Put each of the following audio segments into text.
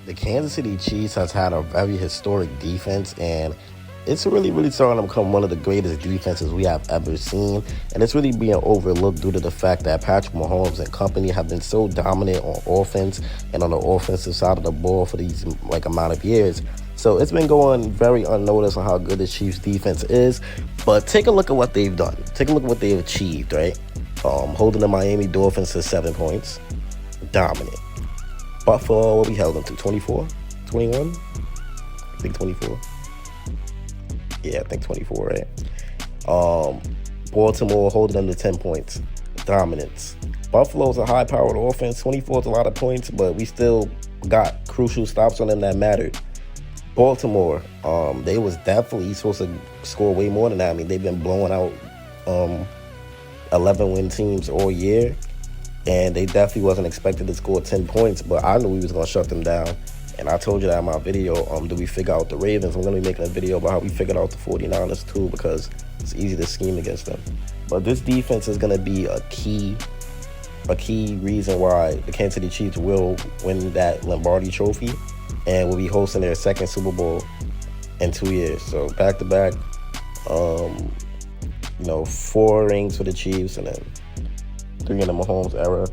The Kansas City Chiefs has had a very historic defense, and it's really, really starting to become one of the greatest defenses we have ever seen. And it's really being overlooked due to the fact that Patrick Mahomes and company have been so dominant on offense and on the offensive side of the ball for these amount of years. So it's been going very unnoticed on how good the Chiefs defense is. But take a look at what they've done. Take a look at what they've achieved, right? Holding the Miami Dolphins to 7 points. Dominant. Buffalo, what we held them to? 24? 21? I think 24. Yeah, I think 24, right? Baltimore holding them to 10 points. Dominance. Buffalo's a high-powered offense. 24 is a lot of points, but we still got crucial stops on them that mattered. Baltimore, they was definitely supposed to score way more than that. I mean, they've been blowing out 11-win teams all year, and they definitely wasn't expected to score 10 points, but I knew we was going to shut them down. And I told you that in my video, do we figure out the Ravens? I'm going to be making a video about how we figured out the 49ers too, because it's easy to scheme against them. But this defense is going to be a key reason why the Kansas City Chiefs will win that Lombardi trophy and will be hosting their second Super Bowl in 2 years. So back-to-back, 4 rings for the Chiefs and then 3 in the Mahomes era.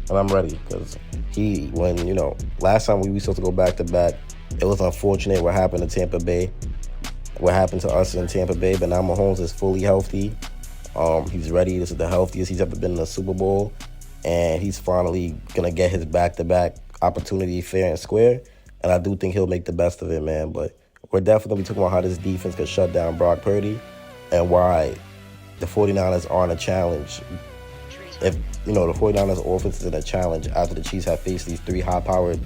And I'm ready because last time we were supposed to go back-to-back, it was unfortunate what happened to Tampa Bay, what happened to us in Tampa Bay, but now Mahomes is fully healthy. He's ready. This is the healthiest he's ever been in a Super Bowl, and he's finally going to get his back-to-back opportunity fair and square, and I do think he'll make the best of it, man. But we're definitely talking about how this defense could shut down Brock Purdy and why the 49ers aren't a challenge. If the 49ers offense is in a challenge after the Chiefs have faced these 3 high-powered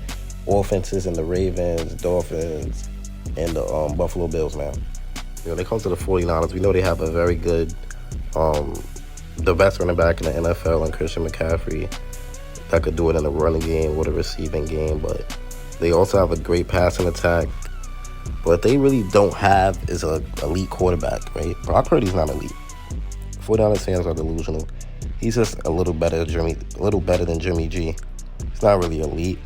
offenses in the Ravens, Dolphins, and the Buffalo Bills, man. When it comes to the 49ers, we know they have a very good, the best running back in the NFL, and Christian McCaffrey, that could do it in the running game or the receiving game. But they also have a great passing attack. But they really don't have is an elite quarterback, right? Brock Purdy's not elite. 49ers fans are delusional. He's just a little better than Jimmy G. He's not really elite.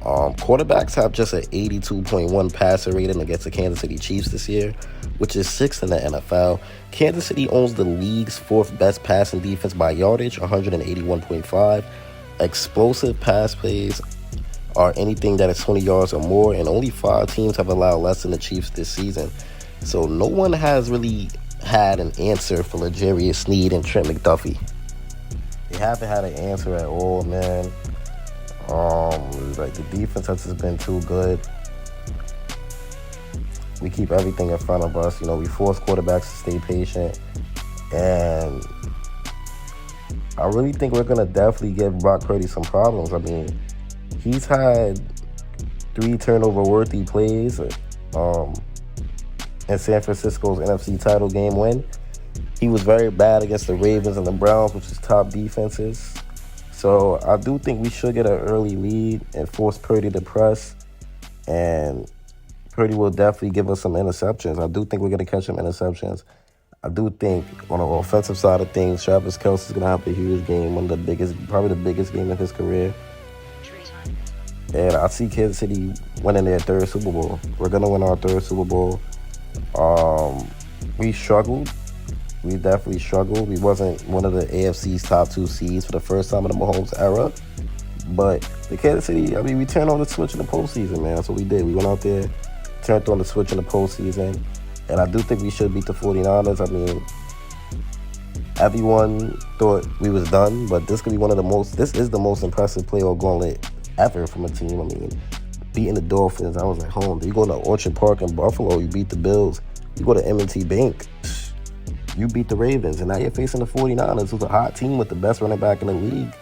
Quarterbacks have just an 82.1 passer rating against the Kansas City Chiefs this year, which is 6th in the NFL. Kansas City owns the league's 4th best passing defense by yardage, 181.5. Explosive pass plays are anything that is 20 yards or more, and only 5 teams have allowed less than the Chiefs this season. So no one has really had an answer for L'Jarius Sneed and Trent McDuffie. They haven't had an answer at all, man. The defense has just been too good. We keep everything in front of us. We force quarterbacks to stay patient. And I really think we're going to definitely give Brock Purdy some problems. I mean, he's had 3 turnover-worthy plays in San Francisco's NFC title game win. He was very bad against the Ravens and the Browns, which is top defenses. So I do think we should get an early lead and force Purdy to press. And Purdy will definitely give us some interceptions. I do think we're going to catch some interceptions. I do think on the offensive side of things, Travis Kelce is going to have a huge game, probably the biggest game of his career. And I see Kansas City winning their 3rd Super Bowl. We're going to win our 3rd Super Bowl. We struggled. We definitely struggled. We wasn't one of the AFC's top 2 seeds for the first time in the Mahomes era. But the Kansas City, we turned on the switch in the postseason, man. That's what we did. We went out there, turned on the switch in the postseason. And I do think we should beat the 49ers. Everyone thought we was done, but this is the most impressive playoff gauntlet ever from a team. Beating the Dolphins, I was like, home. You go to Orchard Park in Buffalo, you beat the Bills. You go to M&T Bank, you beat the Ravens, and now you're facing the 49ers, who's a hot team with the best running back in the league.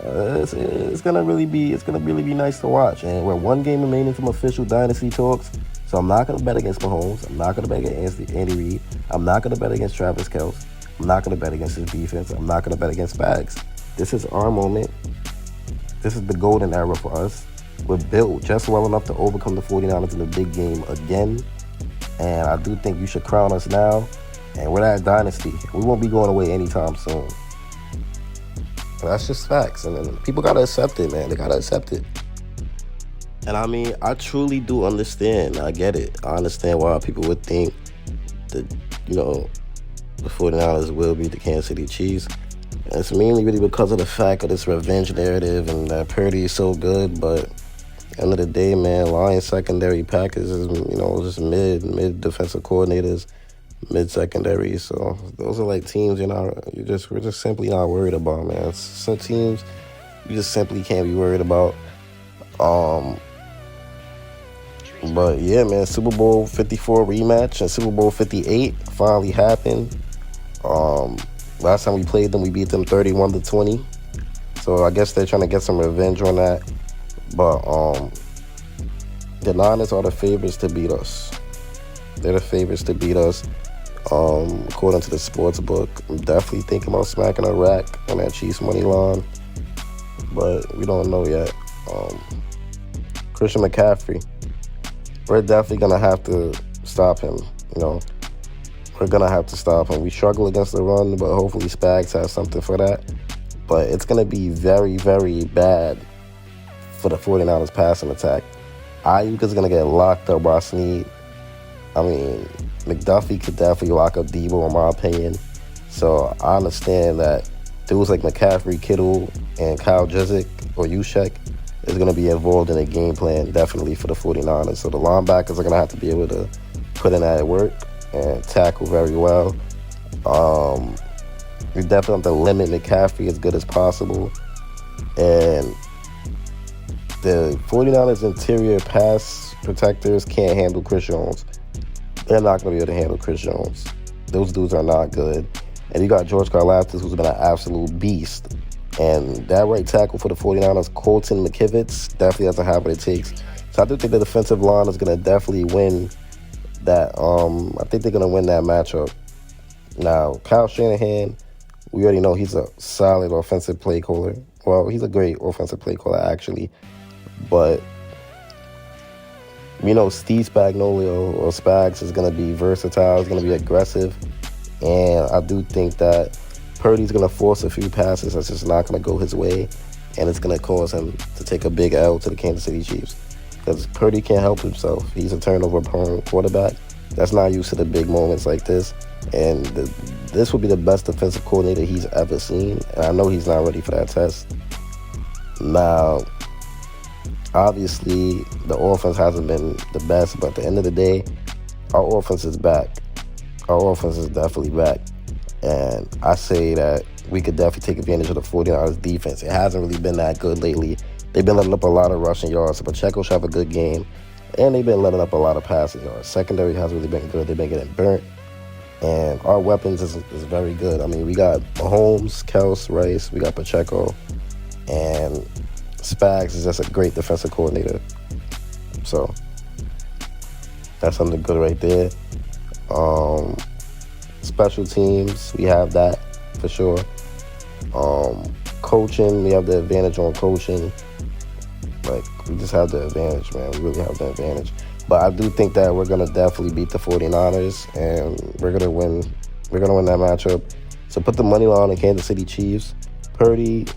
It's gonna really be nice to watch. And we're 1 game remaining from official Dynasty talks, so I'm not gonna bet against Mahomes. I'm not gonna bet against Andy Reid. I'm not gonna bet against Travis Kelce. I'm not gonna bet against his defense. I'm not gonna bet against Spags. This is our moment. This is the golden era for us. We're built just well enough to overcome the 49ers in the big game again. And I do think you should crown us now. And we're that dynasty. We won't be going away anytime soon. And that's just facts. And people got to accept it, man. They got to accept it. And I mean, I truly do understand. I get it. I understand why people would think that, you know, the 49ers will beat the Kansas City Chiefs. And it's mainly really because of the fact of this revenge narrative and that Purdy is so good. But at the end of the day, man, Lions secondary Packers is, just mid defensive coordinators, mid secondary. So those are like teams, we're just simply not worried about, man. Some teams you just simply can't be worried about. But yeah, man, Super Bowl 54 rematch and Super Bowl 58 finally happened. Last time we played them, we beat them 31-20. So I guess they're trying to get some revenge on that. But the Niners are the favorites to beat us. They're the favorites to beat us. According to the sports book, I'm definitely thinking about smacking a rack on that Chiefs money line, but we don't know yet. Christian McCaffrey, we're definitely gonna have to stop him. We're gonna have to stop him. We struggle against the run, but hopefully Spags has something for that. But it's gonna be very, very bad for the 49ers passing attack. Ayuk is gonna get locked up by Snead. I mean, McDuffie could definitely lock up Debo, in my opinion. So I understand that dudes like McCaffrey, Kittle, and Kyle Juszczyk or Juszczyk is going to be involved in a game plan, definitely, for the 49ers. So the linebackers are going to have to be able to put in that work and tackle very well. We definitely have to limit McCaffrey as good as possible. And the 49ers interior pass protectors can't handle Chris Jones. They're not going to be able to handle Chris Jones. Those dudes are not good. And you got George Karlaftis, who's been an absolute beast. And that right tackle for the 49ers, Colton McKivitz, definitely doesn't have what it takes. So I do think the defensive line is going to definitely win that. I think they're going to win that matchup. Now, Kyle Shanahan, we already know he's a solid offensive play caller. Well, he's a great offensive play caller, actually. But we know Steve Spagnuolo or Spags is going to be versatile, he's going to be aggressive. And I do think that Purdy's going to force a few passes that's just not going to go his way. And it's going to cause him to take a big L to the Kansas City Chiefs. Because Purdy can't help himself. He's a turnover-prone quarterback that's not used to the big moments like this. And this will be the best defensive coordinator he's ever seen. And I know he's not ready for that test. Now, obviously, the offense hasn't been the best, but at the end of the day, our offense is back. Our offense is definitely back. And I say that we could definitely take advantage of the 49ers defense. It hasn't really been that good lately. They've been letting up a lot of rushing yards. So Pacheco should have a good game. And they've been letting up a lot of passing yards. Secondary hasn't really been good. They've been getting burnt. And our weapons is very good. I mean, we got Mahomes, Kels, Rice. We got Pacheco. And Spags is just a great defensive coordinator. So that's something good right there. Special teams, we have that for sure. Coaching, we have the advantage on coaching. Like, we just have the advantage, man. We really have the advantage. But I do think that we're going to definitely beat the 49ers, and we're going to win. We're going to win that matchup. So put the money line on the Kansas City Chiefs. Purdy,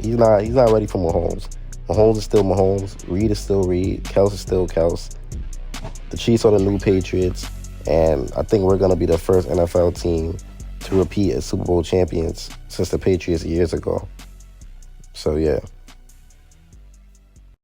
he's not ready for Mahomes. Mahomes is still Mahomes. Reed is still Reed. Kels is still Kels. The Chiefs are the new Patriots, and I think we're going to be the first NFL team to repeat as Super Bowl champions since the Patriots years ago. So, yeah.